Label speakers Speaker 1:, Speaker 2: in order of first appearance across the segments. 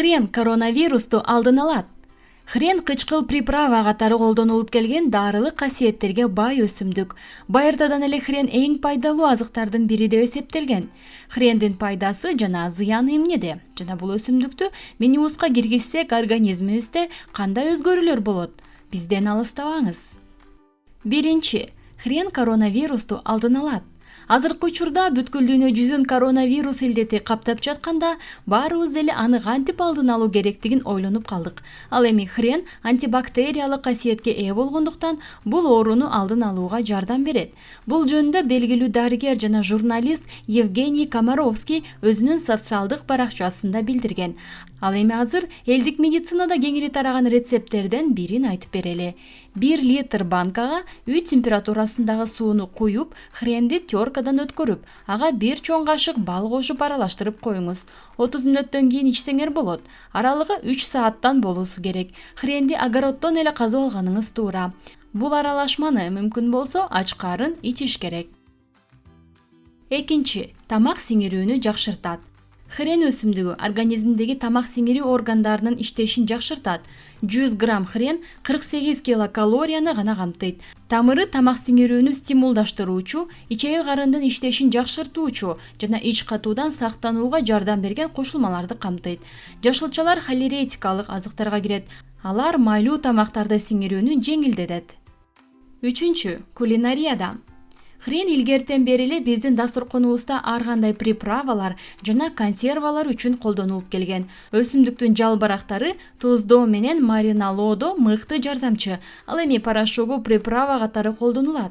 Speaker 1: Хрен коронавирусту алдын алат. Хрен кычкыл приправа катары колдонулуп келген дарылык касиеттерге бай өсүмдүк. Байыртадан эле хрен эң пайдалуу азыктардын бири деп эсептелген. Хрендин пайдасы жана зыяны эмнеде? Жана бул өсүмдүктү менюбузга киргизсек организмибизде кандай өзгөрүүлөр болот? Бизден алыстабаңыз. Биринчи, хрен коронавирусту алдын алат. Азыркы учурда бүткүл дүйнө жүзүн коронавирус илдети каптап жатканда, баарыбыз эле аны кантип алдын алуу керектигин ойлонуп калдык. Ал эми хрен антибактериялык касиетке ээ болгондуктан бул ооруну алдын алууга жардам берет. Бул жөнүндө белгилүү дарыгер жана журналист Евгений Комаровский өзүнүн социалдык баракчасында билдирген. Ал эми азыр элдик медицинада кеңири тараган рецепттерден бирин айтып берели. 1 литр банкага үй температурасындагы сууну куюп, хренди теркадан өткөрүп, ага 1 чоң кашык бал кошуп аралаштырып коюңуз. 30 мүнөттөн кийин ичсеңер болот. Аралыгы 3 сааттан болуусу керек. Хренди огороддон эле казып алганыңыз туура. Бул аралашманы мүмкүн болсо ач карын ичиш керек. Экинчи, тамак сиңирүүнү жакшыртат. Хрен өсүмдүгү организмдеги тамак сиңирүү органдарынын иштешин жакшыртат. 100 грамм хрен 48 килокалорияны гана камтыйт. Тамыры тамак сиңирүүнү стимулдаштыруучу, ичеги карындын иштешин жакшыртуучу жана ич катуудан сактанууга жардам берген кошулмаларды камтыйт. Жашылчалар холеретикалык азыктарга кирет. Алар майлуу тамактарды сиңирүүнү жеңилдетет. Үчүнчү, кулинарияда. Хрен илгертен бери эле биздин дасторконубузда ар кандай приправалар жана консервалар үчүн колдонулуп келген. Өсүмдүктүн жалбырактары туздоо менен мариналоодо мыкты жардамчы. Ал эми порошогу приправа катары колдонулат.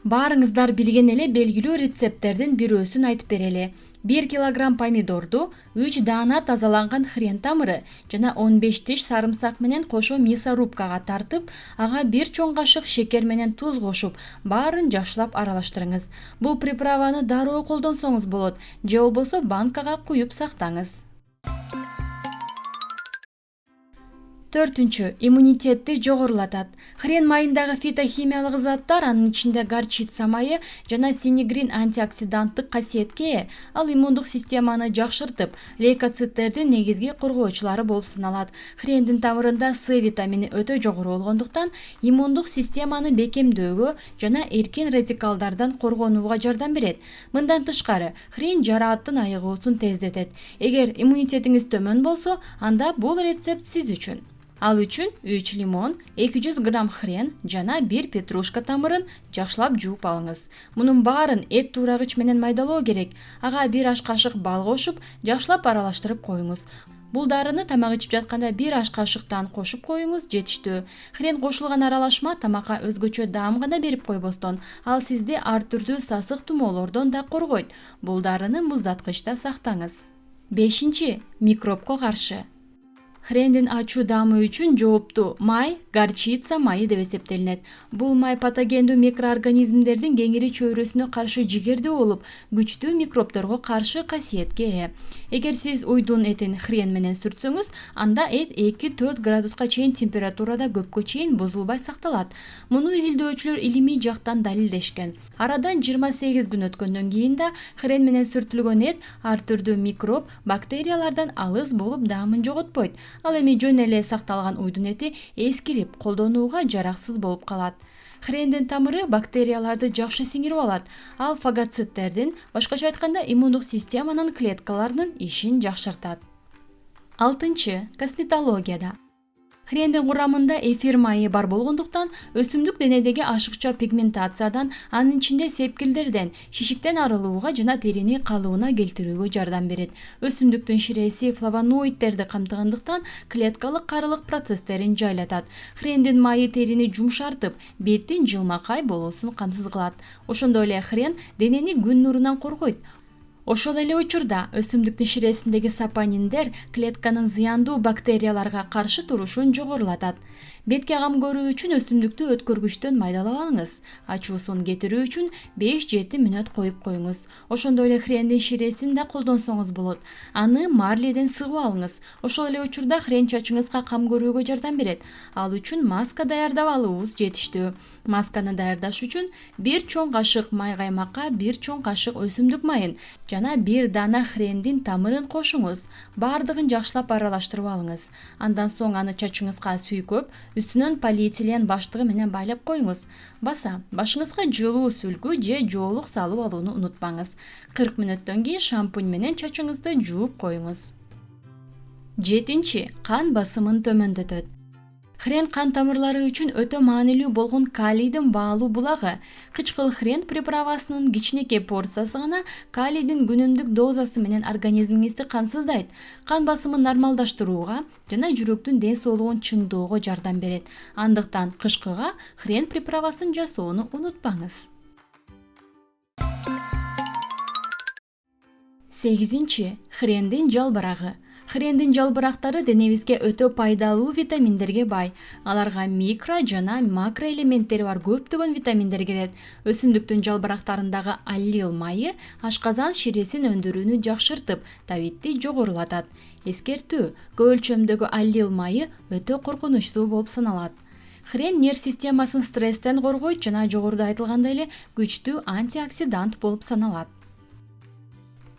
Speaker 1: Баарыңыздар билген эле белгилүү рецепттердин бирөөсүн айтып берели. 1 килограмм помидорду 3 даана тазаланган хрен тамыры жана 15 тиш сарымсак менен кошо мясорубкага тартып, ага 1 чоң кашык шекер менен туз кошуп, баарын жакшылап аралаштырыңыз. Бул приправаны дароо колдонсоңуз болот, же болбосо банкага куюп сактаңыз. Төртүнчү, иммунитетти жогорулатат. Хрен майындагы фитохимиялык заттар, анын ичинде горчица майы жана синегрин антиоксиданттык касиетке ээ. Ал иммундук системаны жакшыртып, лейкоциттердин негизги коргоочулары болуп саналат. Хрендин тамырында С витамини өтө жогору болгондуктан иммундук системаны бекемдөөгө жана эркин радикалдардан коргонууга жардам берет. Мындан тышкары, хрен жара аттын айыгуусун тездетет. Эгер иммунитетиңиз төмөн болсо, анда бул рецепт сиз үчүн. Ал үчүн 3 лимон, 200 грамм хрен жана 1 петрушка тамырын жакшылап жууп алыңыз. Мунун баарын эт туурагыч менен майдалоо керек. Ага 1 аш кашык бал кошуп, жакшылап аралаштырып коюңуз. Бул дарыны тамак ичип жатканда 1 аш кашыктан кошуп коюңуз, жетиштүү. Хрен кошулган аралашма тамакка өзгөчө даам гана берип койбостон, ал сизди ар түрдүү сасык тумоолордон да коргойт. Бул дарыны муздаткычта сактаңыз. Бешинчи, микробко каршы. Хрендин ачуу даамы үчүн жооптуу май горчица майы деп эсептелинет. Бул май патогендүү микроорганизмдердин кеңири чөйрөсүнө каршы жигердүү болуп, күчтүү микробторго каршы касиетке ээ. Эгер сиз уйдун этин хрен менен сүртсөңүз, анда эт 2-4 градуска чейин температурада көпкө чейин бузулбай сакталат. Муну изилдөөчүлөр илимий жактан далилдешкен. Арадан 28 күн өткөндөн кийин да хрен менен сүртүлгөн эт ар түрдүү микроб, бактериялардан алыс болуп даамын жоготпойт. Ал эми жөн эле сакталган уйдун эти эскирип, колдонууга жараксыз болуп калат. Хрендин тамыры бактерияларды жакшы сиңирип алат. Ал фагоциттердин, башкача айтканда иммундук системанын клеткаларынын ишин жакшыртат. Алтынчы, косметологияда. Хрендин курамында эфир майы бар болгондуктан өсүмдүк денедеги ашыкча пигментациядан, анын ичинде сепкилдерден, шишиктен арылууга жана терини калыбына келтирүүгө жардам берет. Өсүмдүктүн ширеси флавоноидтерди камтыгандыктан клеткалык карылык процесстерин жайлатат. Хрендин майы терини жумшартып, беттин жылмакай болуусун камсыз кылат. Ошондой эле хрен денени күн нурунан коргойт. Ошол эле учурда өсүмдүктүн ширесиндеги сапониндер клетканын зыяндуу бактерияларга каршы турушун жогорулатат. Бетке кам көрүү үчүн өсүмдүктү өткөргүчтөн майдалап алыңыз. Ачуусун кетирүү үчүн 5-7 мүнөт коюп коюңуз. Ошондой эле хрендин ширесин да колдонсоңуз болот. Аны марледен сыгып алыңыз. Ошол эле учурда хрен чачыңызга кам көрүүгө жардам берет. Ал үчүн маска даярдап алуубуз жетиштүү. Масканы даярдаш үчүн 1 чоң кашык май каймакка 1 чоң кашык өсүмдүк майын жана 1 дана хрендин тамырын кошуңуз. Бардыгын жакшылап аралаштырып алыңыз. Андан соң аны чачыңызга сүйкөп, үстүнөн полиэтилен баштыгы менен байлап коюңуз. Башыңызга жылуу сүлгү же жоолук салып алууну унутпаңыз. 40 мүнөттөн кийин шампунь менен чачыңызды жууп коюңуз. 7. Кан басымын төмөндөтөт. Хрен кан тамырлары үчүн өтө маанилүү болгон калийдин баалуу булагы. Кычкыл хрен приправасынын кичинекей порциясы гана калийдин күнүмдүк дозасы менен организмиңизди камсыздайт. Кан басымын нормалдаштырууга жана жүрөктүн ден соолугун чыңдоого жардам берет. Андыктан кышкыга хрен приправасын жасоону унутпаңыз. 8. Хрендин жалбырагы. Хрендин жалбырактары денебизге өтө пайдалуу витаминдерге бай. Аларга микро жана макро элементтери бар көптөгөн витаминдер кирет. Өсүмдүктүн жалбырактарындагы аллил майы ашказан ширесин өндүрүүнү жакшыртып, табитти жогорулатат. Эскертүү: көп өлчөмдөгү аллил майы өтө коркунучсуу болуп саналат. Хрен нерв системасын стресстен коргойт жана жогоруда айтылгандай эле күчтүү антиоксидант болуп саналат.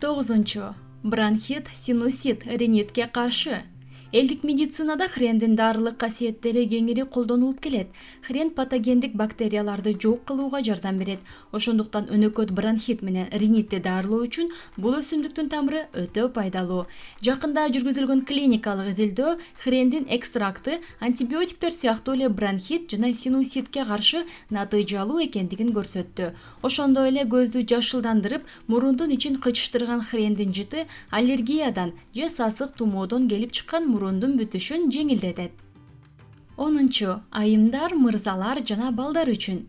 Speaker 1: 9. Бронхит, синусит, ринитке каршы. Элдик медицинада хрендин дарылык касиеттери кеңири колдонулуп келет. Хрен патогендик бактерияларды жок кылууга жардам берет. Ошондуктан өнөкөт бронхит менен ринитти дарылоо үчүн бул өсүмдүктүн тамыры өтө пайдалуу. Жакында жүргүзүлгөн клиникалык изилдөө хрендин экстракты антибиотиктер сыяктуу эле бронхит жана синуситке каршы натыйжалуу экендигин көрсөттү. Ошондой эле көздү жашылдандырып, мурундун ичин кычыштырган хрендин жыты аллергиядан же сасык тумоодон келип чыккан мурундун бүтүшүн жеңилдетет. 10. Айымдар, мырзалар жана балдар үчүн.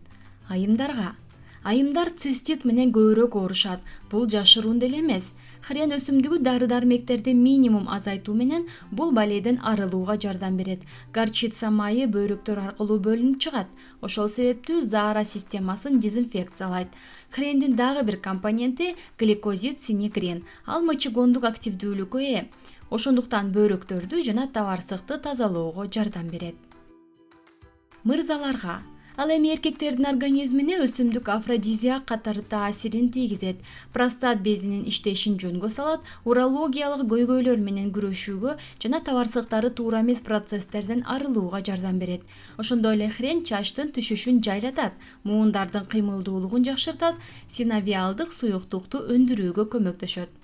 Speaker 1: Айымдар цистит менен көбүрөөк оорушат. Бул жашыруун деле эмес. Хрен өсүмдүгү дары-дармектерди минимум азайтуу менен бул балейден арылууга жардам берет. Горчица майы бөйрөктөр аркылуу бөлүнүп чыгат. Ошол себептүү заара системасын дезинфекциялайт. Хрендин дагы бир компоненти гликозид синегрин. Ал мочегондук активдүүлүккө ээ. Ошондуктан бөйрөктөрдү жана табарсыкты тазалоого жардам берет. Мырзаларга. Ал эми эркектердин организмине өсүмдүк афродизиак катары таасирин тийгизет. Простат безинин иштешин жөнгө салат, урологиялык көйгөйлөр менен күрөшүүгө жана табарсыктары туура эмес процесстерден арылууга жардам берет. Ошондой эле хрен чачтын түшүшүн жайлатат, муундардын кыймылдуулугун жакшыртат, синовиалдык суюктукту өндүрүүгө көмөктөшөт.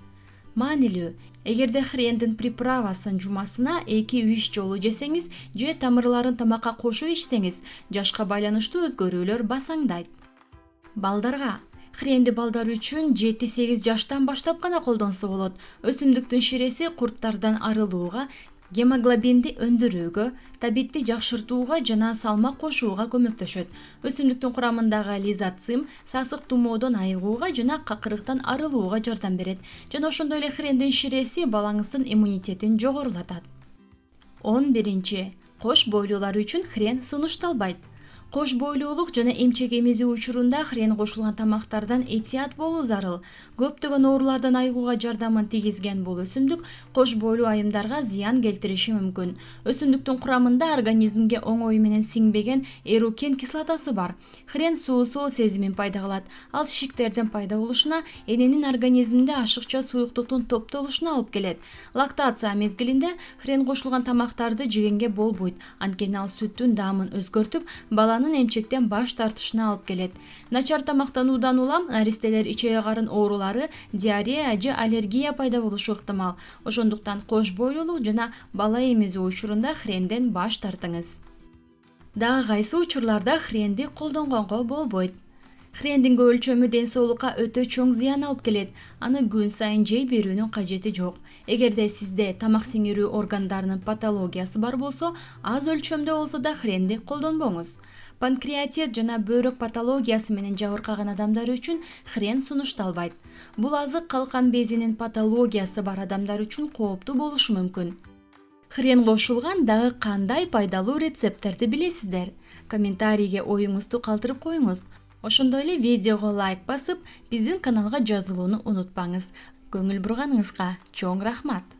Speaker 1: Маанилүү: эгерде хрендин приправасын жумасына 2-3 жолу жесеңиз же тамырларын тамакка кошуп ичсеңиз, жашка байланыштуу өзгөрүүлөр басаңдайт. Балдарга. Хренди балдар үчүн 7-8 жаштан баштап гана колдонсо болот. Өсүмдүктүн ширеси курттардан арылууга, гемоглобинди өндүрүүгө, табитти жакшыртууга жана салмак кошууга көмөктөшөт. Өсүмдүктүн курамындагы лизоцим сасык тумоодон айыгууга жана какырыктан арылууга жардам берет. Жана ошондой эле хрендин ширеси балаңыздын иммунитетин жогорулатат. 11. Кош бойлуулар үчүн хрен сунушталбайт. Кош бойлуулук жана эмчек эмизүү учурунда хрен кошулган тамактардан этият болуу зарыл. Көптөгөн оорулардан айыгууга жардамын тийгизген бул өсүмдүк кош бойлуу айымдарга зыян келтириши мүмкүн. Өсүмдүктүн курамында организмге оңой менен сиңбеген эрукен кислотасы бар. Хрен суусоо сезимин пайда кылат. Ал шишиктердин пайда болушуна, эненин организминде ашыкча суюктуктун топтолушуна алып келет. Лактация мезгилинде хрен кошулган тамактарды жегенге болбойт. Анткени ал сүттүн даамын өзгөртүп, баланын эмчектен баш тартышына алып келет. Начар тамактануудан улам наристелер ичек агарын оорулары, диарея же аллергия пайда болушу ыктымал. Ошондуктан кош бойлуулук жана бала эмизүү учурунда хренден баш тартыңыз. Дагы кайсы учурларда хренди колдонгонго болбойт? Хрендин көп өлчөмү ден соолукка өтө чоң зыян алып келет. Аны күн сайын жей берүүнүн кажети жок. Эгерде сизде тамак сиңирүү органдарынын патологиясы бар болсо, аз өлчөмдө болсо да хренди колдонбоңуз. Панкреатит жана бөйрөк патологиясы менен жабыркаган адамдар үчүн хрен сунушталбайт. Бул азык калкан безинин патологиясы бар адамдар үчүн кооптуу болушу мүмкүн. Хрен кошулган дагы кандай пайдалуу рецепттерди билесиздер? Комментарийге оюңузду калтырып коюңуз. Ошондой эле видеого лайк басып, биздин каналга жазылууну унутпаңыз. Көңүл бурганыңызга чоң рахмат.